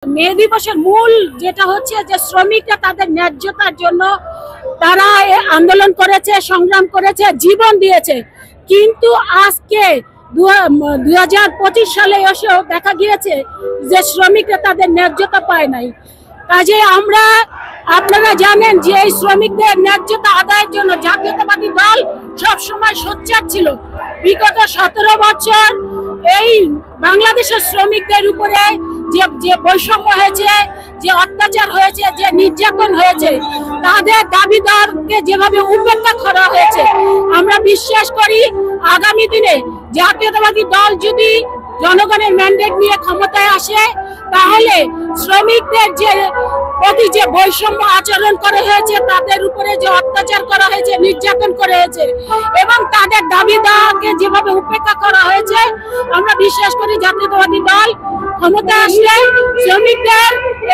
মে দিবসের মূল যেটা হচ্ছে যে শ্রমিকরা তাদের ন্যায্যতার জন্য তারা আন্দোলন করেছে, সংগ্রাম করেছে, জীবন দিয়েছে। কিন্তু আজকে 2025 সালে এসেও দেখা গিয়েছে যে শ্রমিকরা তাদের ন্যায্যতা পায় নাই। কাজে আপনারা জানেন যে এই শ্রমিকদের ন্যায্যতা আদায়ের জন্য জাতীয়তাবাদী দল সবসময় সোচ্চার ছিল। বিগত 17 বছর এই বাংলাদেশের শ্রমিকদের উপরে যে বৈষম্য হয়েছে, যে অত্যাচার হয়েছে, যে নির্যাতন হয়েছে, তাদের দাবিদারকে যেভাবে উপেক্ষা করা হয়েছে, আমরা বিশ্বাস করি আগামী দিনে জাতীয়তাবাদী দল যদি জনগণের ম্যান্ডেট নিয়ে ক্ষমতায় আসে, তাহলে শ্রমিকদের প্রতি যে বৈষম্য আচরণ করা হয়েছে, তাদের উপরে যে অত্যাচার করা হয়েছে, নির্যাতন করা হয়েছে এবং তাদের দাবিদারকে যেভাবে উপেক্ষা করা হয়েছে, আমরা বিশ্বাস করি জাতীয়তাবাদী দল ক্ষমতায় আসলে শ্রমিকদের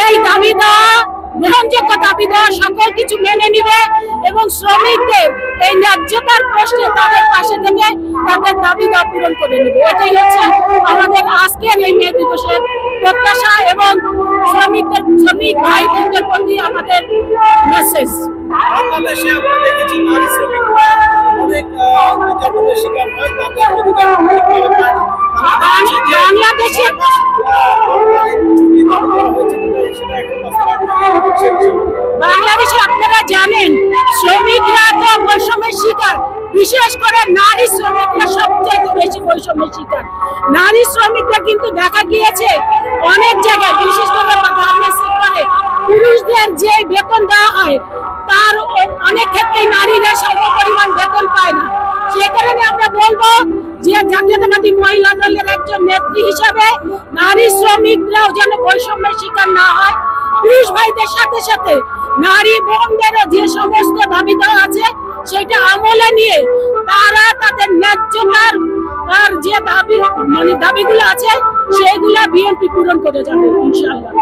এই দাবিদার, গ্রহণযোগ্য দাবিদার সকল কিছু মেনে নিবে এবং শ্রমিকদের এই ন্যায্যতার প্রশ্নে তাদের পাশে থেকে তাদের দাবিদার পূরণ করে নেবে। এটাই হচ্ছে আমাদের আজকের এই মে দিবসের প্রত্যাশা এবং শ্রমিক ভাই বোনদের প্রতি আমাদের মেসেজ। বাংলাদেশে আমরা দেখেছি নারী শ্রমিকরা অনেক নির্যাতনের শিকার হয়, তাদের অধিকার বাংলাদেশে আপনারা জানেন শ্রমিকরা তো বৈষম্যের শিকার, বিশেষ করে নারী শ্রমিকরা সবচেয়ে বেশি বৈষম্যের শিকার। নারী শ্রমিকরা কিন্তু দেখা গিয়েছে অনেক জায়গায়, বিশেষ করে পুরুষদের যে বেতন দেওয়া হয় তার অনেক ক্ষেত্রে নারীরা সম পরিমাণ বেতন পায় না। সে কারণে আমরা বলবো যে জাতীয়তাবাদী মহিলা দলের একজন নেত্রী হিসাবে নারী শ্রমিকরাও যেন বৈষম্যের শিকার না হয়। পুরুষ ভাইদের সাথে সাথে নারী বোনদেরও যে সমস্ত দাবি দেওয়া আছে সেটা আমলে নিয়ে তারা তাদের ন্যায্যতার যে দাবিগুলো আছে সেগুলা বিএনপি পূরণ করে যাবে ইনশাআল্লাহ।